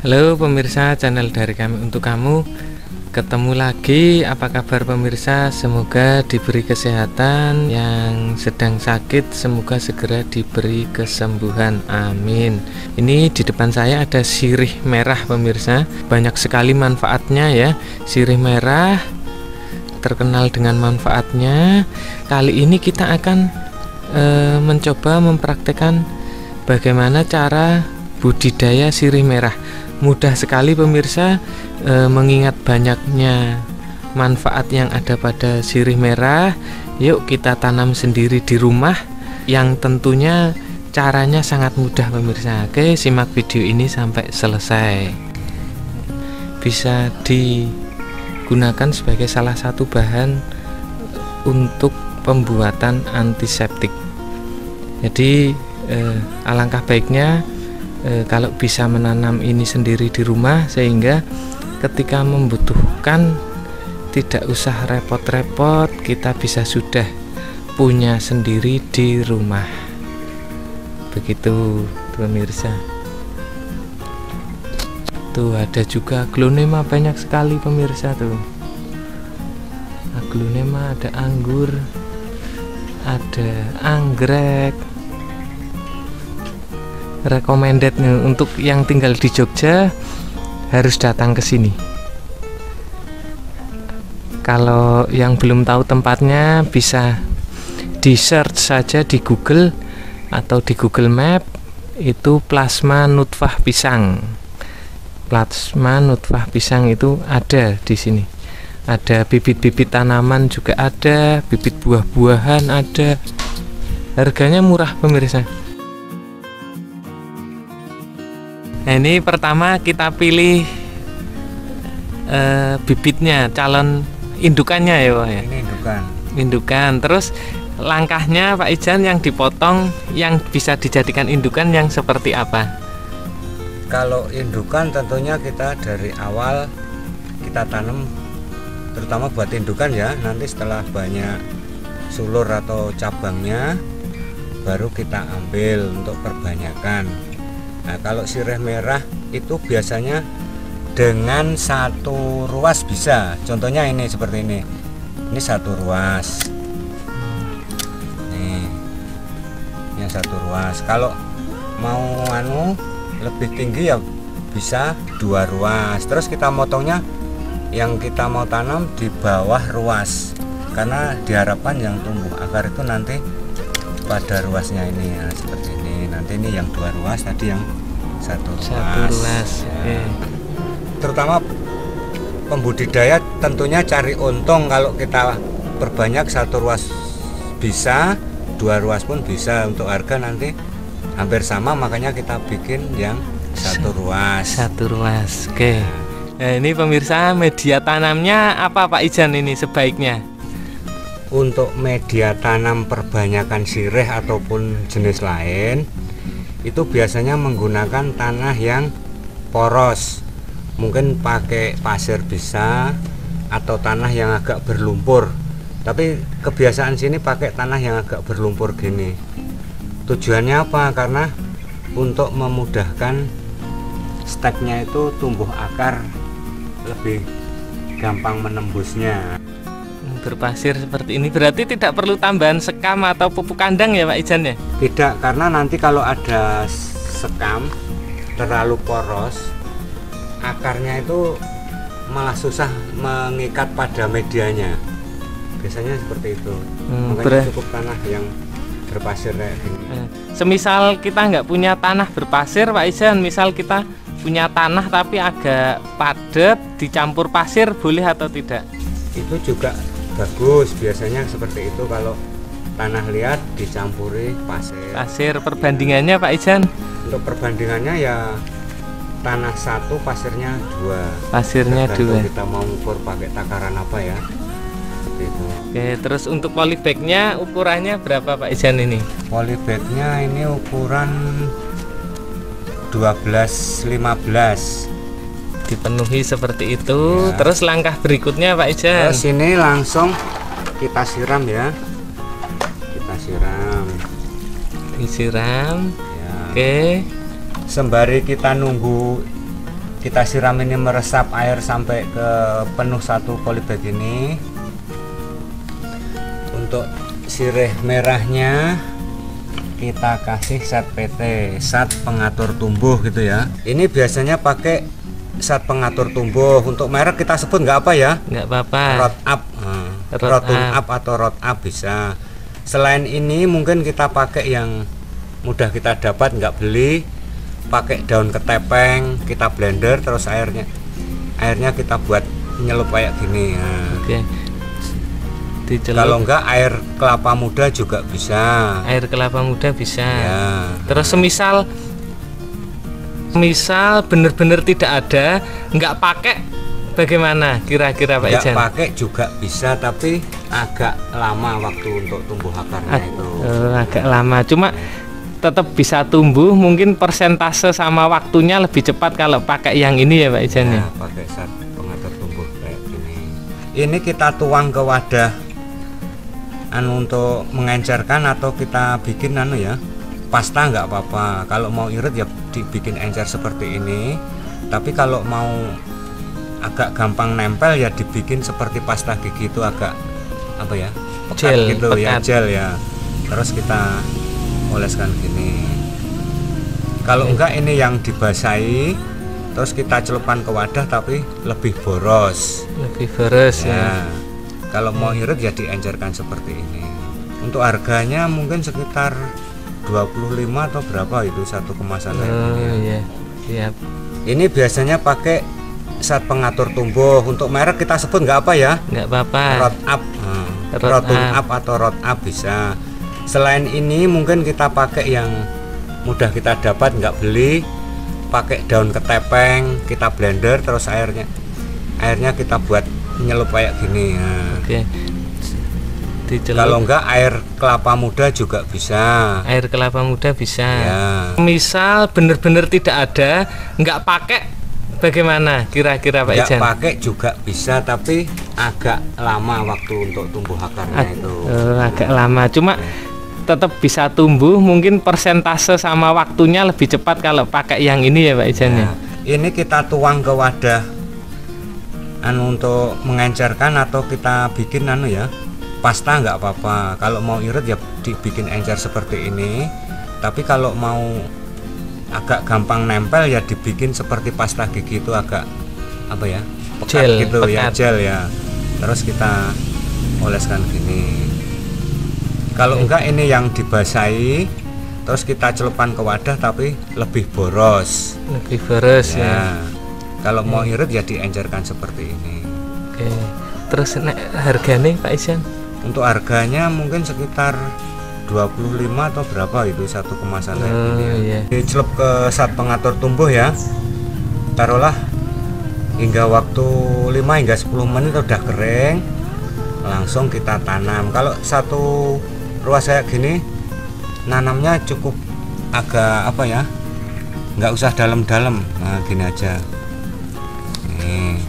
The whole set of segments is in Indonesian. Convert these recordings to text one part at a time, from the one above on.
Halo pemirsa channel dari kami untuk kamu. Ketemu lagi, apa kabar pemirsa? Semoga diberi kesehatan. Yang sedang sakit semoga segera diberi kesembuhan, amin. Ini di depan saya ada sirih merah pemirsa. Banyak sekali manfaatnya ya. Sirih merah terkenal dengan manfaatnya. Kali ini kita akan mencoba mempraktekkan bagaimana cara budidaya sirih merah. Mudah sekali pemirsa, mengingat banyaknya manfaat yang ada pada sirih merah. Yuk kita tanam sendiri di rumah, yang tentunya caranya sangat mudah pemirsa. Oke, simak video ini sampai selesai. Bisa digunakan sebagai salah satu bahan untuk pembuatan antiseptik. Jadi alangkah baiknya kalau bisa menanam ini sendiri di rumah, sehingga ketika membutuhkan tidak usah repot-repot, kita bisa sudah punya sendiri di rumah. Begitu pemirsa. Tuh ada juga aglonema, banyak sekali pemirsa tuh. Aglonema, ada anggur, ada anggrek. Recommended nih untuk yang tinggal di Jogja, harus datang ke sini. Kalau yang belum tahu tempatnya, bisa di search saja di Google atau di Google Map, itu plasma nutfah pisang. Plasma nutfah pisang itu ada di sini. Ada bibit-bibit tanaman juga ada, bibit buah-buahan ada. Harganya murah pemirsa. Nah, ini pertama kita pilih bibitnya, calon indukannya ya Pak ya. Ini indukan. Terus langkahnya Pak Ijan, yang dipotong yang bisa dijadikan indukan yang seperti apa? Kalau indukan tentunya kita dari awal kita tanam, terutama buat indukan ya. Nanti setelah banyak sulur atau cabangnya, baru kita ambil untuk perbanyakan. Nah, kalau sirih merah itu biasanya dengan satu ruas bisa. Contohnya ini seperti ini. Ini satu ruas. Nih. Ini satu ruas. Kalau mau lebih tinggi ya bisa dua ruas. Terus kita motongnya yang kita mau tanam di bawah ruas. Karena diharapkan yang tumbuh akar itu nanti pada ruasnya ini ya, seperti ini. Nanti ini yang dua ruas, tadi yang satu ruas. Ya. Terutama pembudidaya tentunya cari untung. Kalau kita perbanyak satu ruas bisa, dua ruas pun bisa. Untuk harga nanti hampir sama, makanya kita bikin yang satu ruas. Oke. Nah, ini pemirsa, media tanamnya apa Pak Ijan ini sebaiknya? Untuk media tanam perbanyakan sirih ataupun jenis lain, itu biasanya menggunakan tanah yang poros. Mungkin pakai pasir bisa, atau tanah yang agak berlumpur. Tapi kebiasaan sini pakai tanah yang agak berlumpur gini. Tujuannya apa? Karena untuk memudahkan steknya itu tumbuh akar, lebih gampang menembusnya. Berpasir seperti ini berarti tidak perlu tambahan sekam atau pupuk kandang ya Pak Ijan ya? Tidak, karena nanti kalau ada sekam terlalu poros, akarnya itu malah susah mengikat pada medianya. Biasanya seperti itu. Makanya cukup tanah yang berpasir kayak gini. Semisal kita nggak punya tanah berpasir Pak Ijan, misal kita punya tanah tapi agak padat, dicampur pasir boleh atau tidak? Itu juga bagus, biasanya seperti itu. Kalau tanah liat dicampuri pasir. Perbandingannya Pak Ijan? Untuk perbandingannya ya tanah satu, pasirnya dua. Pasirnya dua. Kita mau ukur pakai takaran apa ya? Seperti itu. Oke, terus untuk polybagnya ukurannya berapa Pak Ijan ini? Polybagnya ini ukuran 12-15. Dipenuhi seperti itu ya. Terus langkah berikutnya Pak Ijan? Terus ini langsung kita siram ya. Kita disiram ya. Oke. Sembari kita nunggu kita siram ini meresap air sampai ke penuh satu polybag ini. Untuk sirih merahnya kita kasih zat PT, zat pengatur tumbuh gitu ya. Ini biasanya pakai zat pengatur tumbuh. Untuk merek kita sebut nggak apa ya? Nggak apa-apa. Roundup, Roundup atau Roundup bisa. Selain ini mungkin kita pakai yang mudah kita dapat, nggak beli, pakai daun ketepeng, kita blender terus airnya kita buat nyelup kayak gini. Nah. Oke. Kalau enggak air kelapa muda juga bisa. Air kelapa muda bisa. Ya. Terus semisal bener-bener tidak ada, nggak pakai, bagaimana kira-kira Pak Ijan? Nggak pakai juga bisa, tapi agak lama waktu untuk tumbuh akarnya itu. Agak lama, cuma tetap bisa tumbuh. Mungkin persentase sama waktunya lebih cepat kalau pakai yang ini ya Pak Ijan ya. Pakai zat pengatur tumbuh kayak gini. Ini kita tuang ke wadah untuk mengencerkan, atau kita bikin ya pasta nggak apa-apa. Kalau mau irit ya dibikin encer seperti ini, tapi kalau mau agak gampang nempel ya dibikin seperti pasta gigi, itu agak apa ya, pekat gel, gitu pekat. Ya, gel ya. Terus kita oleskan gini. Kalau enggak ini yang dibasahi terus kita celupkan ke wadah, tapi lebih boros ya. Kalau mau irit ya diencerkan seperti ini. Untuk harganya mungkin sekitar 25 atau berapa itu satu kemasan kayak gini ya. Iya, siap. Ini biasanya pakai zat pengatur tumbuh. Untuk merek kita sebut nggak apa ya? Nggak apa-apa. Roundup atau Roundup bisa. Selain ini mungkin kita pakai yang mudah kita dapat, nggak beli, pakai daun ketepeng, kita blender terus airnya kita buat nyelup kayak gini. Nah. Oke. Kalau enggak air kelapa muda juga bisa. Air kelapa muda bisa. Ya. Misal bener-bener tidak ada, nggak pakai, bagaimana kira-kira Pak Ijan? Nggak pakai juga bisa, tapi agak lama waktu untuk tumbuh akarnya itu. Agak lama, cuma tetap bisa tumbuh. Mungkin persentase sama waktunya lebih cepat kalau pakai yang ini ya Pak Ijan ya. Ini kita tuang ke wadah untuk mengencerkan, atau kita bikin ya pasta nggak apa-apa. Kalau mau irit ya dibikin encer seperti ini, tapi kalau mau agak gampang nempel ya dibikin seperti pasta gigi, itu agak apa ya, pekat gel, gitu pekat. Ya, gel ya. Terus kita oleskan gini. Kalau enggak ini yang dibasahi terus kita celupkan ke wadah, tapi lebih boros ya. Kalau mau irit ya diencerkan seperti ini. Oke. Terus harganya Pak Ijan? Untuk harganya mungkin sekitar 25 atau berapa itu satu kemasan kayak gini ya. Iya. Dicelup ke zat pengatur tumbuh ya. Taruhlah hingga waktu 5 hingga 10 menit udah kering, langsung kita tanam. Kalau satu ruas kayak gini nanamnya cukup agak apa ya, nggak usah dalam-dalam. Nah gini aja nih.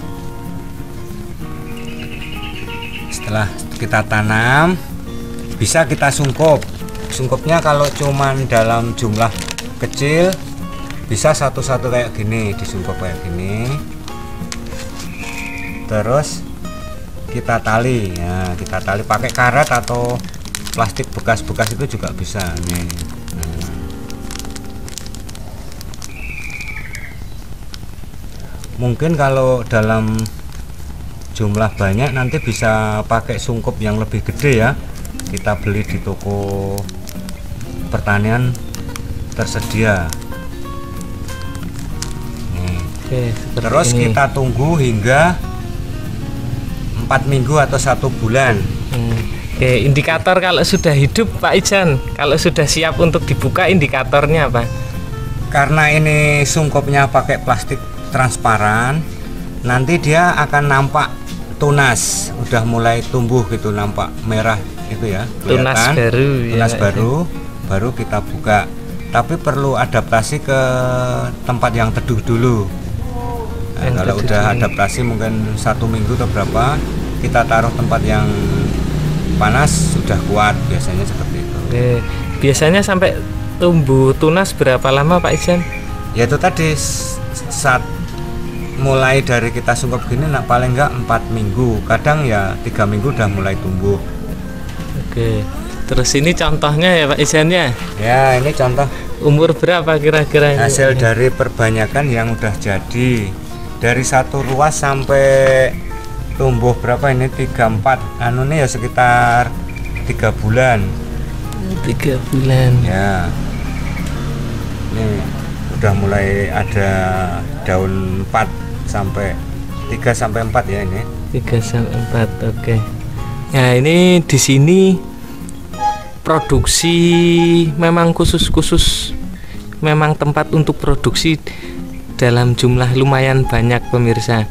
Setelah kita tanam bisa kita sungkupnya. Kalau cuman dalam jumlah kecil bisa satu-satu kayak gini, disungkup kayak gini, terus kita tali ya. Kita tali pakai karet atau plastik bekas-bekas itu juga bisa nih. Mungkin kalau dalam jumlah banyak nanti bisa pakai sungkup yang lebih gede ya. Kita beli di toko pertanian tersedia nih. Oke, Terus ini. kita tunggu hingga 4 minggu atau 1 bulan. Oke, indikator kalau sudah hidup Pak Ijan, kalau sudah siap untuk dibuka, indikatornya apa? Karena ini sungkupnya pakai plastik transparan, nanti dia akan nampak tunas, udah mulai tumbuh gitu, nampak merah itu ya, Tunas baru tunas ya, baru kita buka. Tapi perlu adaptasi ke tempat yang teduh dulu. Nah, kalau udah adaptasi mungkin 1 minggu atau berapa, kita taruh tempat yang panas, sudah kuat, biasanya seperti itu. Oke, biasanya sampai tumbuh tunas berapa lama Pak Ijan? Ya itu tadi saat mulai dari kita sungkup gini paling enggak 4 minggu, kadang ya 3 minggu udah mulai tumbuh. Oke, terus ini contohnya ya Pak Izannya. Ya, ini contoh Umur berapa kira-kira ini? hasil dari perbanyakan yang udah jadi. Dari satu ruas sampai tumbuh berapa ini, 3-4 anu nih ya sekitar 3 bulan. 3 bulan Ya, ini udah mulai ada daun 4 sampai 3 sampai 4 ya ini. 3 sampai 4. Oke. Nah, ini di sini produksi memang khusus memang tempat untuk produksi dalam jumlah lumayan banyak pemirsa.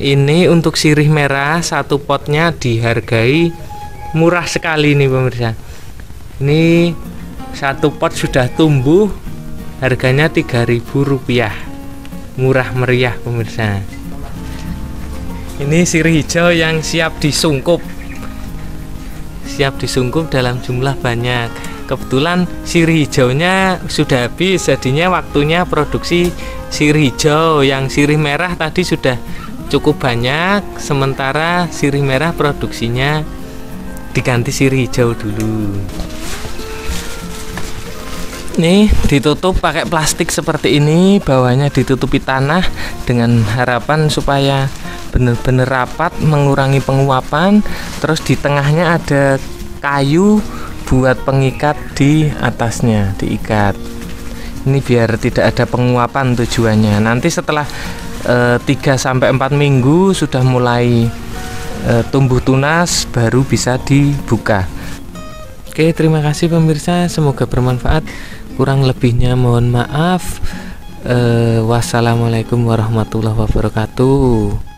Ini untuk sirih merah satu potnya dihargai murah sekali nih pemirsa. Ini satu pot sudah tumbuh, harganya Rp3.000, murah meriah pemirsa. Ini sirih hijau yang siap disungkup dalam jumlah banyak. Kebetulan sirih hijaunya sudah habis, jadinya waktunya produksi sirih hijau. Yang sirih merah tadi sudah cukup banyak, sementara sirih merah produksinya diganti sirih hijau dulu. Nih ditutup pakai plastik seperti ini, bawahnya ditutupi tanah dengan harapan supaya benar-benar rapat, mengurangi penguapan. Terus di tengahnya ada kayu buat pengikat, di atasnya diikat. Ini biar tidak ada penguapan tujuannya. Nanti setelah 3-4 minggu sudah mulai tumbuh tunas, baru bisa dibuka. Oke, terima kasih pemirsa, semoga bermanfaat. Kurang lebihnya mohon maaf. Wassalamualaikum warahmatullahi wabarakatuh.